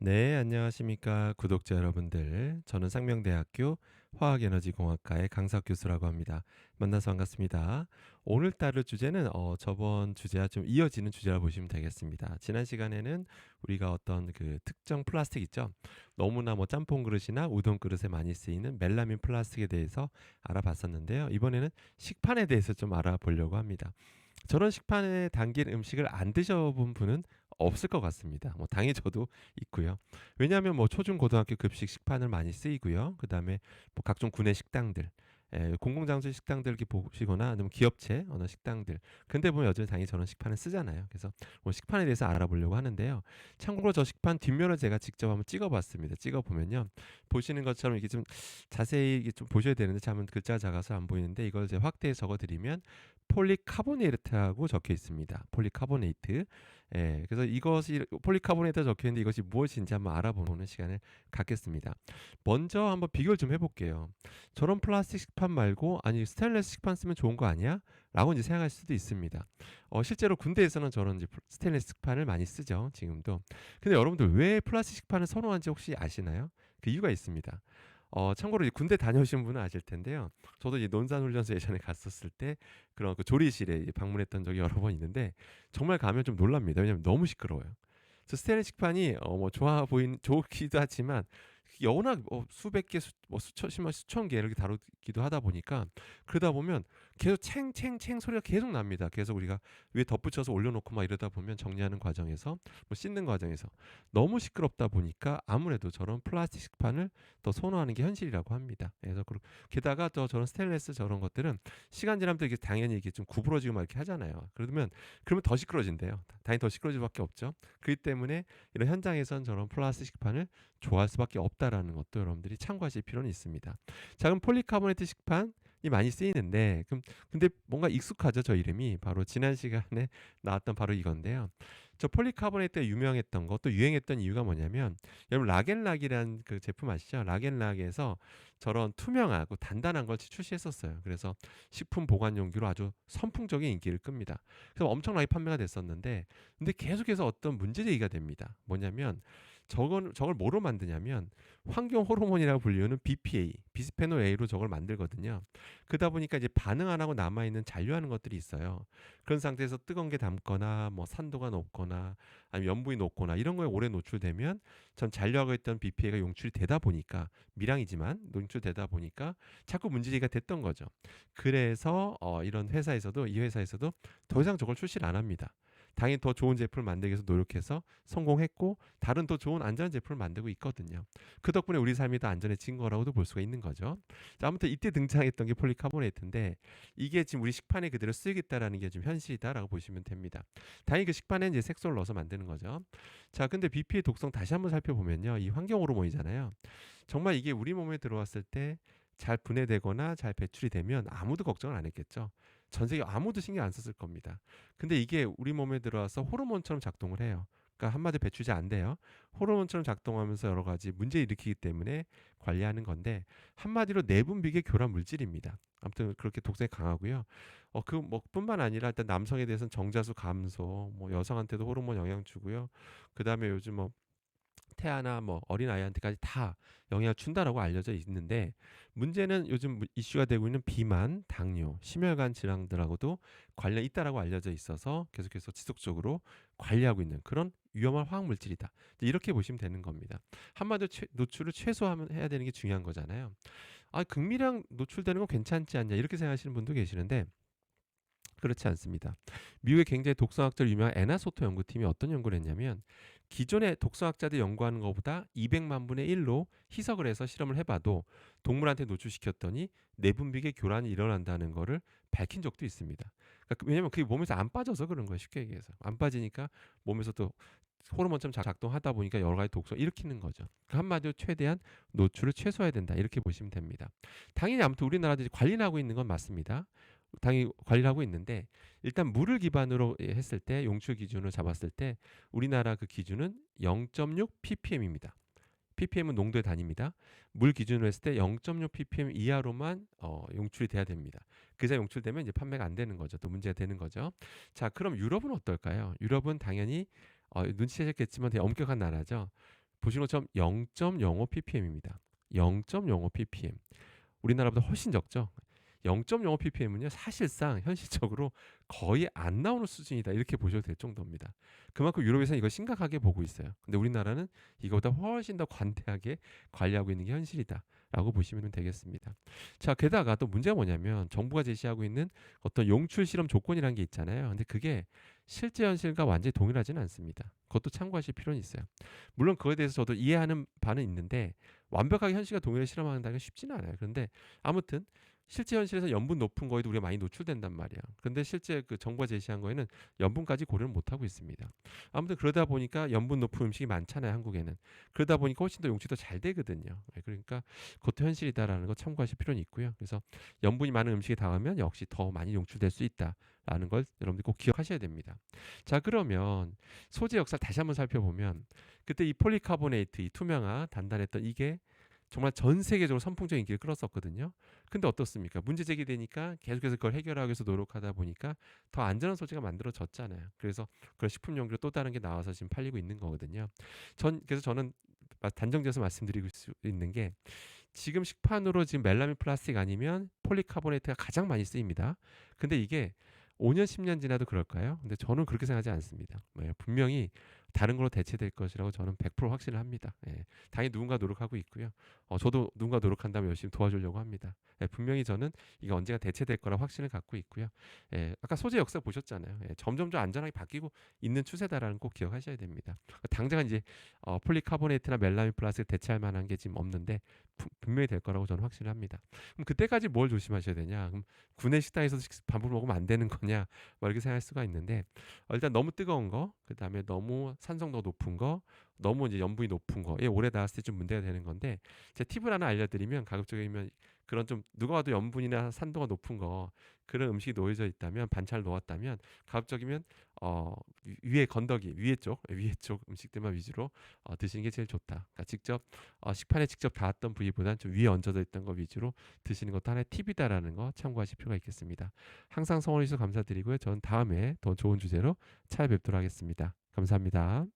네, 안녕하십니까, 구독자 여러분들. 저는 상명대학교 화학에너지공학과의 강석 교수라고 합니다. 만나서 반갑습니다. 오늘따라 주제는 저번 주제와 좀 이어지는 주제라 보시면 되겠습니다. 지난 시간에는 우리가 어떤 그 특정 플라스틱 있죠? 너무나 뭐 짬뽕 그릇이나 우동 그릇에 많이 쓰이는 멜라민 플라스틱에 대해서 알아봤었는데요. 이번에는 식판에 대해서 좀 알아보려고 합니다. 저런 식판에 담긴 음식을 안 드셔본 분은 없을 것 같습니다. 뭐 당연히 저도 있고요. 왜냐하면 뭐 초중 고등학교 급식 식판을 많이 쓰이고요. 그다음에 뭐 각종 구내 식당들, 공공장소 식당들 이렇게 보시거나 아니면 기업체 어느 식당들. 근데 보면 여전히 당연히 저런 식판을 쓰잖아요. 그래서 뭐 식판에 대해서 알아보려고 하는데요. 참고로 저 식판 뒷면을 제가 직접 한번 찍어봤습니다. 찍어보면요, 보시는 것처럼 이게 좀 자세히 이게 좀 보셔야 되는데 잠은 글자가 작아서 안 보이는데 이걸 제가 확대해 적어드리면 폴리카보네이트하고 적혀 있습니다. 폴리카보네이트. 그래서 이것이 폴리카보네이트 적혀 있는데 이것이 무엇인지 한번 알아보는 시간을 갖겠습니다. 먼저 한번 비교를 좀 해볼게요. 저런 플라스틱 식판 말고 아니 스테인리스 식판 쓰면 좋은 거 아니야? 라고 이제 생각할 수도 있습니다. 실제로 군대에서는 저런 이제 스테인리스 식판을 많이 쓰죠. 지금도. 근데 여러분들 왜 플라스틱 식판을 선호하는지 혹시 아시나요? 그 이유가 있습니다. 참고로 군대 다녀오신 분은 아실 텐데요. 저도 이제 논산훈련소 예전에 갔었을 때 그런 그 조리실에 방문했던 적이 여러 번 있는데 정말 가면 좀 놀랍니다. 왜냐하면 너무 시끄러워요. 그래서 스테인리스 식판이 뭐 좋아 보인 좋기도 하지만 워낙 수백 개, 뭐 수천, 심한 수천 개 이렇게 다루기도 하다 보니까 그러다 보면 계속 챙챙챙 소리가 계속 납니다. 계속 우리가 위에 덧붙여서 올려놓고 막 이러다 보면 정리하는 과정에서 뭐 씻는 과정에서 너무 시끄럽다 보니까 아무래도 저런 플라스틱 식판을 더 선호하는 게 현실이라고 합니다. 그래서 게다가 또 저런 스테인리스 저런 것들은 시간 지나면 이게 당연히 이게 좀 구부러지고 막 이렇게 하잖아요. 그러면 더 시끄러진대요. 당연히 더 시끄러질 수밖에 없죠. 그렇기 때문에 이런 현장에선 저런 플라스틱 식판을 좋아할 수밖에 없다라는 것도 여러분들이 참고하실 필요는 있습니다. 자, 그럼 폴리카보네이트 식판이 많이 쓰이는데, 근데 뭔가 익숙하죠, 저 이름이. 바로 지난 시간에 나왔던 바로 이건데요. 저 폴리카보네이트가 유명했던 것, 또 유행했던 이유가 뭐냐면, 여러분 락앤락이라는 그 제품 아시죠? 락앤락에서 저런 투명하고 단단한 걸 출시했었어요. 그래서 식품 보관 용기로 아주 선풍적인 인기를 끕니다. 그래서 엄청나게 판매가 됐었는데, 근데 계속해서 어떤 문제 제기가 됩니다. 뭐냐면 저걸 뭐로 만드냐면 환경 호르몬이라고 불리우는 BPA, 비스페놀 A로 저걸 만들거든요. 그러다 보니까 이제 반응 안 하고 남아 있는 잔류하는 것들이 있어요. 그런 상태에서 뜨거운 게 담거나 뭐 산도가 높거나 아니면 염분이 높거나 이런 거에 오래 노출되면 전 잔류하고 있던 BPA가 용출이 되다 보니까 미량이지만 노출되다 보니까 자꾸 문제제기가 됐던 거죠. 그래서 이런 회사에서도 이 회사에서도 더 이상 저걸 출시를 안 합니다. 당연히 더 좋은 제품을 만들기 위해서 노력해서 성공했고 다른 더 좋은 안전한 제품을 만들고 있거든요. 그 덕분에 우리 삶이 더 안전해진 거라고도 볼 수가 있는 거죠. 자, 아무튼 이때 등장했던 게 폴리카보네이트인데 이게 지금 우리 식판에 그대로 쓰이겠다라는 게 좀 현실이다라고 보시면 됩니다. 다행히 그 식판에 이제 색소를 넣어서 만드는 거죠. 자, 근데 BP의 독성 다시 한번 살펴보면요. 이 환경 호르몬이잖아요. 정말 이게 우리 몸에 들어왔을 때 잘 분해되거나 잘 배출이 되면 아무도 걱정을 안 했겠죠. 전 세계 아무도 신경 안 썼을 겁니다. 근데 이게 우리 몸에 들어와서 호르몬처럼 작동을 해요. 그러니까 한마디 배출이 안 돼요. 호르몬처럼 작동하면서 여러 가지 문제 일으키기 때문에 관리하는 건데 한마디로 내분비계 교란 물질입니다. 아무튼 그렇게 독성이 강하고요. 그 뭐 뿐만 아니라 일단 남성에 대해서는 정자수 감소, 뭐 여성한테도 호르몬 영향 주고요. 그다음에 요즘 뭐 태아나 뭐 어린아이한테까지 다 영향을 준다라고 알려져 있는데 문제는 요즘 이슈가 되고 있는 비만, 당뇨, 심혈관 질환들하고도 관련이 있다라고 알려져 있어서 계속해서 지속적으로 관리하고 있는 그런 위험한 화학 물질이다. 이렇게 보시면 되는 겁니다. 한마디로 노출을 최소화하면 해야 되는 게 중요한 거잖아요. 극미량 노출되는 건 괜찮지 않냐 이렇게 생각하시는 분도 계시는데 그렇지 않습니다. 미국의 굉장히 독성학자로 유명한 애나소토 연구팀이 어떤 연구를 했냐면 기존의 독성학자들 연구하는 것보다 200만 분의 1로 희석을 해서 실험을 해봐도 동물한테 노출시켰더니 내분비계 교란이 일어난다는 것을 밝힌 적도 있습니다. 그러니까 왜냐하면 그게 몸에서 안 빠져서 그런 거예요. 쉽게 얘기해서. 안 빠지니까 몸에서 또 호르몬처럼 작동하다 보니까 여러 가지 독성을 일으키는 거죠. 그 한마디로 최대한 노출을 최소화해야 된다. 이렇게 보시면 됩니다. 당연히 아무튼 우리나라도 관리는 하고 있는 건 맞습니다. 당연히 관리를 하고 있는데 일단 물을 기반으로 했을 때 용출 기준을 잡았을 때 우리나라 그 기준은 0.6 ppm입니다. ppm은 농도의 단위입니다. 물 기준으로 했을 때 0.6 ppm 이하로만 용출이 돼야 됩니다. 그 이상 용출되면 이제 판매가 안 되는 거죠. 또 문제가 되는 거죠. 자, 그럼 유럽은 어떨까요? 유럽은 당연히 눈치채셨겠지만 되게 엄격한 나라죠. 보시는 것처럼 0.05 ppm입니다. 0.05 ppm. 우리나라보다 훨씬 적죠. 0.05 ppm은요 사실상 현실적으로 거의 안 나오는 수준이다 이렇게 보셔도 될 정도입니다. 그만큼 유럽에서는 이거 심각하게 보고 있어요. 근데 우리나라는 이거보다 훨씬 더 관대하게 관리하고 있는 게 현실이다라고 보시면 되겠습니다. 자, 게다가 또 문제가 뭐냐면 정부가 제시하고 있는 어떤 용출 실험 조건이라는 게 있잖아요. 근데 그게 실제 현실과 완전히 동일하지는 않습니다. 그것도 참고하실 필요는 있어요. 물론 그거에 대해서 저도 이해하는 바는 있는데 완벽하게 현실과 동일하게 실험한다는 게 쉽지는 않아요. 그런데 아무튼 실제 현실에서 염분 높은 거에도 우리가 많이 노출된단 말이야. 그런데 실제 그 정부가 제시한 거에는 염분까지 고려를 못 하고 있습니다. 아무튼 그러다 보니까 염분 높은 음식이 많잖아요, 한국에는. 그러다 보니까 훨씬 더 용치도 잘 되거든요. 그러니까 그것도 현실이다라는 거 참고하실 필요는 있고요. 그래서 염분이 많은 음식에 닿으면 역시 더 많이 용출될 수 있다라는 걸 여러분들 꼭 기억하셔야 됩니다. 자, 그러면 소재 역사를 다시 한번 살펴보면 그때 이 폴리카보네이트, 이 투명한 단단했던 이게 정말 전 세계적으로 선풍적인 인기를 끌었었거든요. 근데 어떻습니까? 문제 제기되니까 계속해서 그걸 해결하기 위해서 노력하다 보니까 더 안전한 소재가 만들어졌잖아요. 그래서 그런 식품용기로 또 다른 게 나와서 지금 팔리고 있는 거거든요. 그래서 저는 단정지어서 말씀드리고 수 있는 게 지금 식판으로 지금 멜라민 플라스틱 아니면 폴리카보네이트가 가장 많이 쓰입니다. 근데 이게 5년, 10년 지나도 그럴까요? 근데 저는 그렇게 생각하지 않습니다. 분명히 다른 걸로 대체될 것이라고 저는 100% 확신을 합니다. 당연히 누군가 노력하고 있고요. 저도 누군가 노력한다면 열심히 도와주려고 합니다. 분명히 저는 이게 언젠가 대체될 거라 확신을 갖고 있고요. 아까 소재 역사 보셨잖아요. 점점 더 안전하게 바뀌고 있는 추세다라는 꼭 기억하셔야 됩니다. 당장 이제 폴리카보네이트나 멜라민 플라스틱 대체할 만한 게 지금 없는데 분명히 될 거라고 저는 확신을 합니다. 그럼 그때까지 뭘 조심하셔야 되냐? 그럼 구내 식당에서 밥을 먹으면 안 되는 거냐? 뭐 이렇게 생각할 수가 있는데 일단 너무 뜨거운 거, 그다음에 너무 산성도 높은 거, 너무 이제 염분이 높은 거, 오래 놨을 때 좀 문제가 되는 건데 제 팁을 하나 알려드리면 가급적이면 그런 좀 누가 와도 염분이나 산도가 높은 거 그런 음식이 놓여져 있다면 반찬을 놓았다면 가급적이면 위에 건더기 위에 쪽 음식들만 위주로 드시는 게 제일 좋다. 그러니까 직접 식판에 직접 닿았던 부위보다는 좀 위에 얹어져 있던 거 위주로 드시는 것도 하나의 팁이다라는 거 참고하실 필요가 있겠습니다. 항상 성원해 주셔서 감사드리고요. 저는 다음에 더 좋은 주제로 찾아뵙도록 하겠습니다. 감사합니다.